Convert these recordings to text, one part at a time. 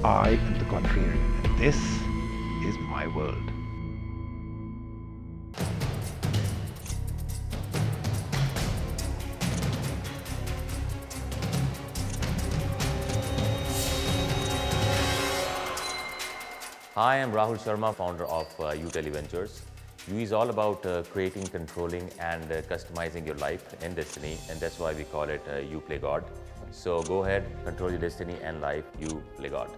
I am the contrarian, and this is my world. Hi, I'm Rahul Sharma, founder of UTele Ventures. U is all about creating, controlling, and customizing your life and destiny, and that's why we call it You Play God. So go ahead, control your destiny and life, you play God.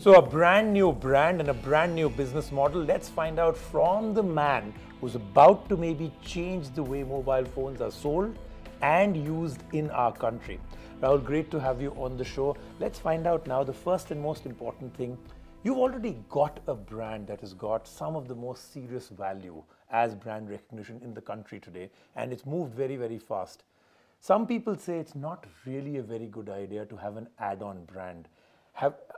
So a brand new brand and a brand new business model. Let's find out from the man who's about to maybe change the way mobile phones are sold and used in our country. Rahul, great to have you on the show. Let's find out now the first and most important thing. You've already got a brand that has got some of the most serious value as brand recognition in the country today, and it's moved very, very fast. Some people say it's not really a very good idea to have an add-on brand.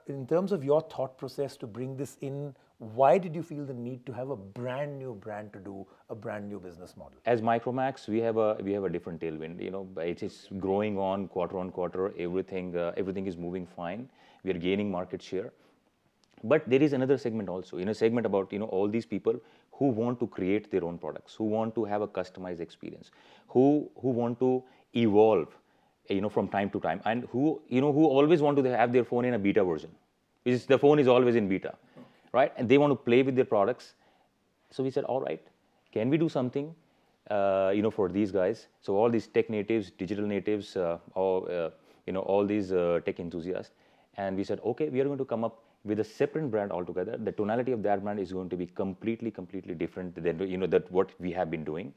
In terms of your thought process to bring this in, why did you feel the need to have a brand new brand to do a brand new business model? As Micromax, we have a different tailwind. You know, it is growing on quarter. Everything is moving fine. We are gaining market share. But there is another segment also. You know, segment about all these people who want to create their own products, who want to have a customized experience, who want to evolve, from time to time, and who always want to have their phone in a beta version, which is the phone is always in beta, right? And they want to play with their products. So we said, all right, can we do something, for these guys? So all these tech natives, digital natives, all these tech enthusiasts, and we said, okay, we are going to come up with a separate brand altogether. The tonality of that brand is going to be completely different than that what we have been doing,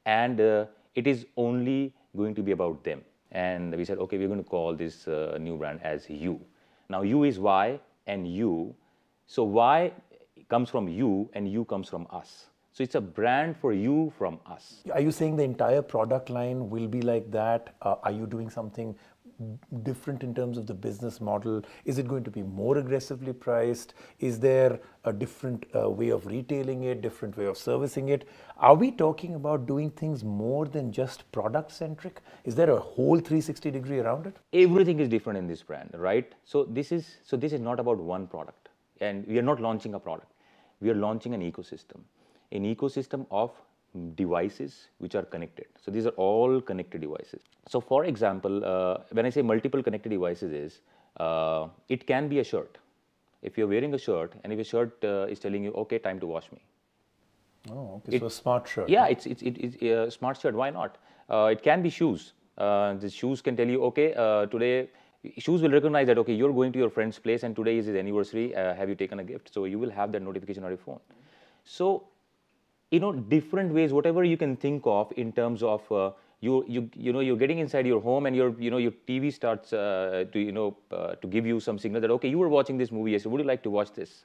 and it is only going to be about them. And we said, okay, we're going to call this new brand as You. Now, You is Y and You. So Y comes from You and You comes from us. So it's a brand for you from us. Are you saying the entire product line will be like that? Are you doing something different in terms of the business model? Is it going to be more aggressively priced? Is there a different way of retailing it, different way of servicing it? Are we talking about doing things more than just product centric? Is there a whole 360 degree around it? Everything is different in this brand, right? So this is not about one product, and we are not launching a product. We are launching an ecosystem of devices which are connected. So these are all connected devices. So for example, when I say multiple connected devices is, it can be a shirt. If you're wearing a shirt and if a shirt is telling you, okay, time to wash me. Oh, okay, so a smart shirt. Yeah, it's a smart shirt, why not? It can be shoes. The shoes can tell you, okay, today, shoes will recognize that, okay, you're going to your friend's place and today is his anniversary, have you taken a gift? So you will have that notification on your phone. So, different ways, whatever you can think of in terms of you're getting inside your home and your TV starts to give you some signal that, okay, you were watching this movie yesterday, would you like to watch this?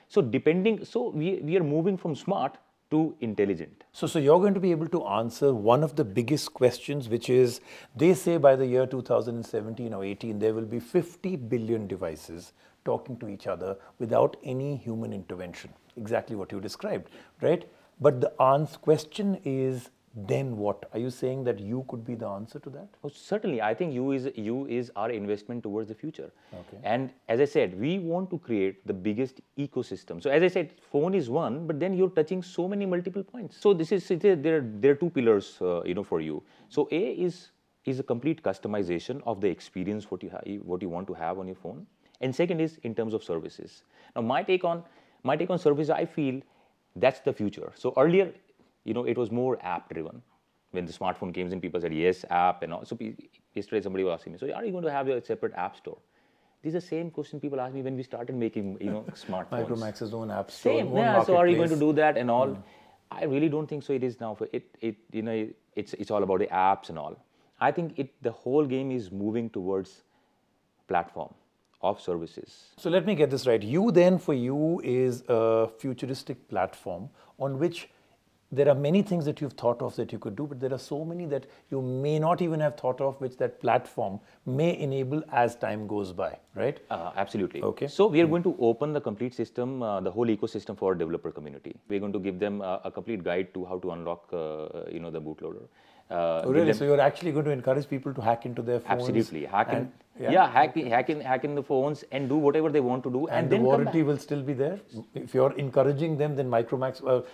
So we are moving from smart to intelligent. So you're going to be able to answer one of the biggest questions, which is, they say by the year 2017 or 18, there will be 50 billion devices talking to each other without any human intervention. Exactly what you described, right? But the question is, then what? Are you saying that You could be the answer to that? Oh, certainly. I think You is our investment towards the future. Okay. And as I said, we want to create the biggest ecosystem. So as I said, phone is one, but then you're touching so many multiple points. So there are two pillars, for You. So A is a complete customization of the experience what you want to have on your phone, and second is in terms of services. Now, my take on services, I feel that's the future. So earlier, it was more app driven. When the smartphone came in, people said, yes, app and all. So yesterday somebody was asking me, so are you going to have a separate app store? This is the same question people asked me when we started making, smartphones. Micromax's own app store. Same, yeah. So are you going to do that and all? I really don't think so. It is now for it. It's all about the apps and all. I think the whole game is moving towards platform of services. So let me get this right. You then, for You, is a futuristic platform on which there are many things that you've thought of that you could do, but there are so many that you may not even have thought of, which that platform may enable as time goes by, right? Absolutely. Okay. So we are going to open the complete system, the whole ecosystem for our developer community. We're going to give them a complete guide to how to unlock, the bootloader. Oh, really? So you're actually going to encourage people to hack into their phones? Absolutely. Hack in, yeah, hack in the phones and do whatever they want to do, and the then warranty will still be there. If you're encouraging them, then Micromax.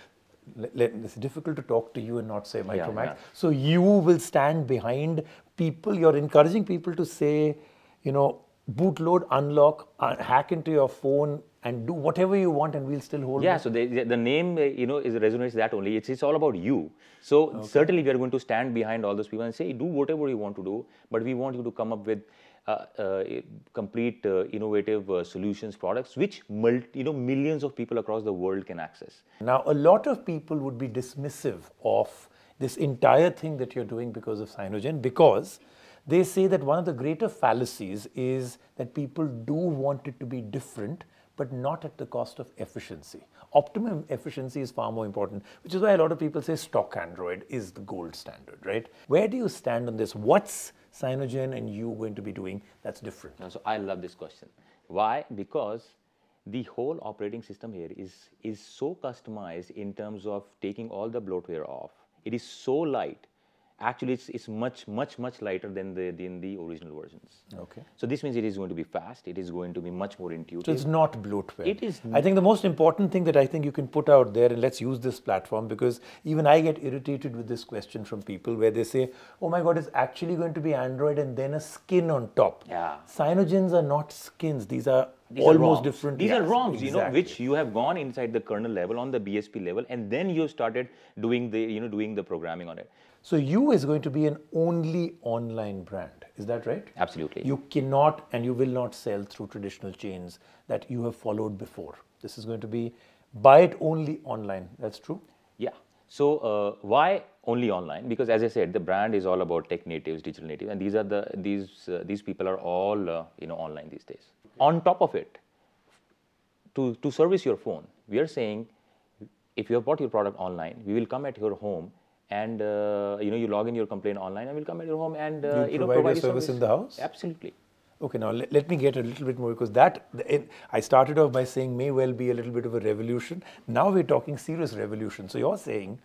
It's difficult to talk to you and not say Micromax. Yeah. So you will stand behind people. You're encouraging people to say, bootload, unlock, hack into your phone, and do whatever you want, and we'll still hold. Yeah. So the name, is resonates that only. It's all about you. So certainly we are going to stand behind all those people and say, do whatever you want to do, but we want you to come up with complete innovative solutions, products which millions of people across the world can access. Now, a lot of people would be dismissive of this entire thing that you're doing because of Cyanogen, because they say that one of the greater fallacies is that people do want it to be different, but not at the cost of efficiency. Optimum efficiency is far more important, which is why a lot of people say stock Android is the gold standard, right? Where do you stand on this? What's Cyanogen and you going to be doing that's different? So I love this question. Why? Because the whole operating system here is so customized in terms of taking all the bloatware off. It is so light. Actually, it's much lighter than the original versions. Okay. So this means it is going to be fast. It is going to be much more intuitive. So it's not bloatware. It is. I think the most important thing that I think you can put out there, and let's use this platform, because even I get irritated with this question from people where they say, oh my God, it's actually going to be Android and then a skin on top. Yeah. Cyanogens are not skins. These are almost different. These are ROMs, exactly. Which you have gone inside the kernel level, on the BSP level, and then you started doing the programming on it. So you is going to be an only online brand. Is that right? Absolutely. You cannot and you will not sell through traditional chains that you have followed before. This is going to be buy it only online. That's true? Yeah. So why only online? Because as I said, the brand is all about tech natives, digital natives, and these people are all online these days. On top of it, to service your phone, we are saying if you have bought your product online, we will come at your home and you log in your complaint online, and we'll come at your home and provide your service in the house. Absolutely. Okay, now let me get a little bit more, because I started off by saying may well be a little bit of a revolution. Now we're talking serious revolution. So you're saying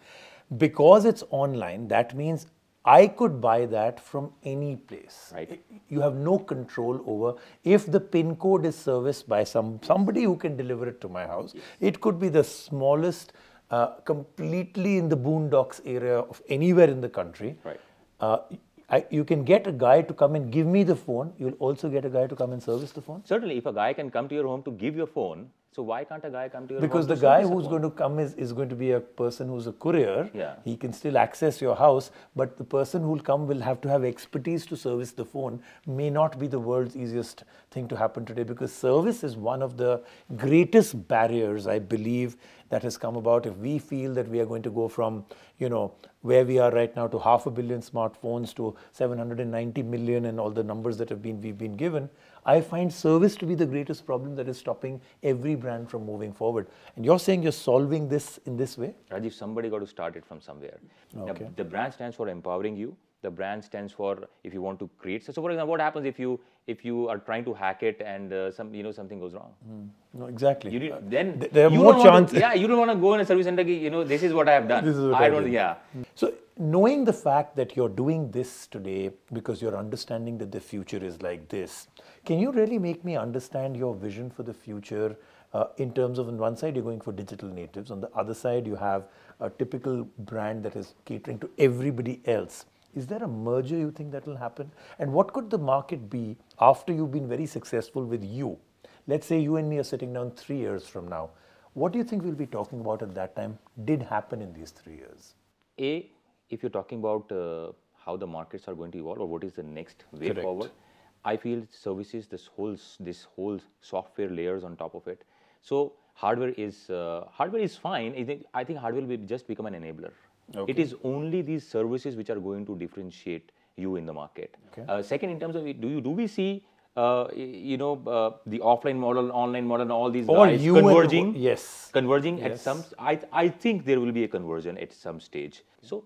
because it's online, that means I could buy that from any place. Right. You have no control over if the PIN code is serviced by somebody who can deliver it to my house. Yes. It could be the smallest, completely in the boondocks area of anywhere in the country. Right. You can get a guy to come and give me the phone. You'll also get a guy to come and service the phone? Certainly, if a guy can come to your home to give your phone, so why can't a guy come to your home? Because the guy who's going to come is going to be a person who's a courier. Yeah. He can still access your house, but the person who will come will have to have expertise to service the phone. May not be the world's easiest thing to happen today, because service is one of the greatest barriers, I believe, that has come about. If we feel that we are going to go from, where we are right now to 500 million smartphones to 790 million and all the numbers that we've been given, I find service to be the greatest problem that is stopping every brand from moving forward. And you're saying you're solving this in this way? Rajiv, somebody got to start it from somewhere. Okay. The brand stands for empowering you. The brand stands for if you want to create. So for example, what happens if you are trying to hack it and something goes wrong? No, exactly. Then there are more chances. You don't want to go in a service center. This is what I have done. This is what I don't. Yeah. So knowing the fact that you're doing this today because you're understanding that the future is like this, can you really make me understand your vision for the future? In terms of, on one side, you're going for digital natives. On the other side, you have a typical brand that is catering to everybody else. Is there a merger you think that will happen? And what could the market be after you've been very successful with you? Let's say you and me are sitting down 3 years from now. What do you think we'll be talking about at that time did happen in these 3 years? If you're talking about how the markets are going to evolve or what is the next way Correct. forward, I feel services, this whole software layers on top of it. So hardware is fine. I think hardware will just become an enabler. Okay. It is only these services which are going to differentiate you in the market. Okay. Second, in terms of do we see the offline model, online model, and all these guys converging? Yes. Converging yes. at some. I think there will be a conversion at some stage. So,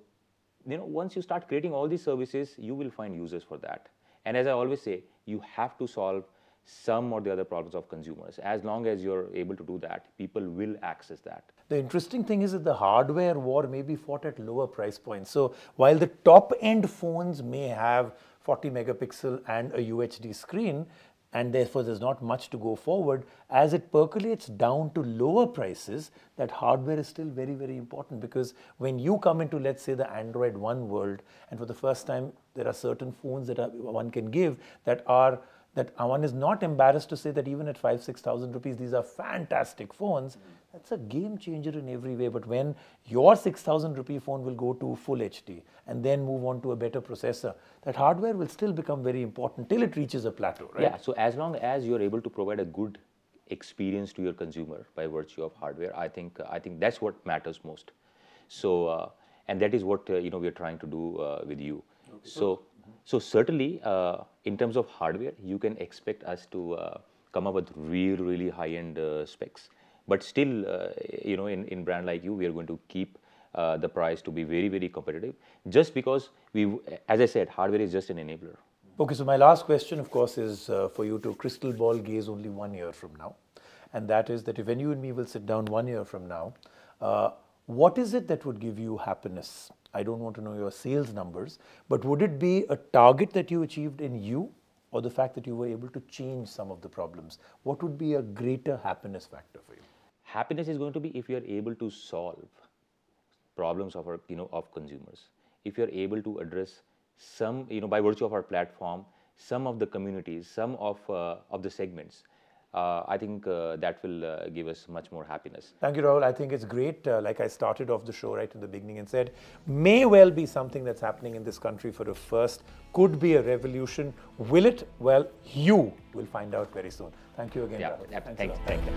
once you start creating all these services, you will find users for that. And as I always say, you have to solve some or the other problems of consumers. As long as you're able to do that, people will access that. The interesting thing is that the hardware war may be fought at lower price points. So while the top end phones may have 40 megapixel and a UHD screen, and therefore there's not much to go forward, as it percolates down to lower prices, that hardware is still very, very important, because when you come into, let's say, the Android One world, and for the first time there are certain phones that one can give that one is not embarrassed to say that even at 5,000-6,000 rupees, these are fantastic phones. That's a game changer in every way. But when your 6,000 rupee phone will go to full HD and then move on to a better processor, that hardware will still become very important till it reaches a plateau, right? Yeah, so as long as you're able to provide a good experience to your consumer by virtue of hardware, I think that's what matters most. So, and that is what we are trying to do with you. Okay. So certainly, in terms of hardware, you can expect us to come up with really high-end specs. But still, in brand like you, we are going to keep the price to be very competitive. Just because as I said, hardware is just an enabler. Okay, so my last question, of course, is for you to crystal ball gaze only 1 year from now, and that is that if you and me will sit down 1 year from now, what is it that would give you happiness? I don't want to know your sales numbers, but would it be a target that you achieved in you, or the fact that you were able to change some of the problems? What would be a greater happiness factor for you? Happiness is going to be if you are able to solve problems of our, of consumers. If you are able to address some, by virtue of our platform, some of the communities, some of the segments, I think that will give us much more happiness. Thank you, Rahul. I think it's great. Like I started off the show right in the beginning and said, may well be something that's happening in this country for the first, could be a revolution. Will it? Well, you will find out very soon. Thank you again, Rahul. Yeah, thank you.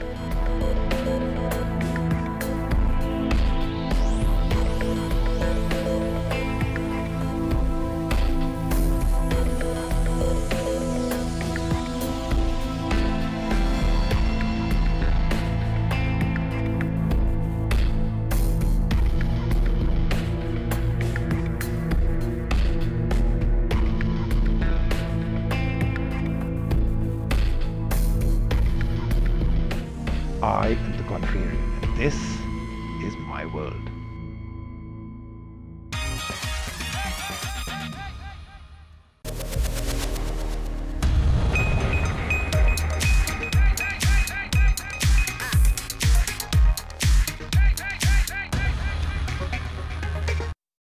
I am the contrarian, and this is my world.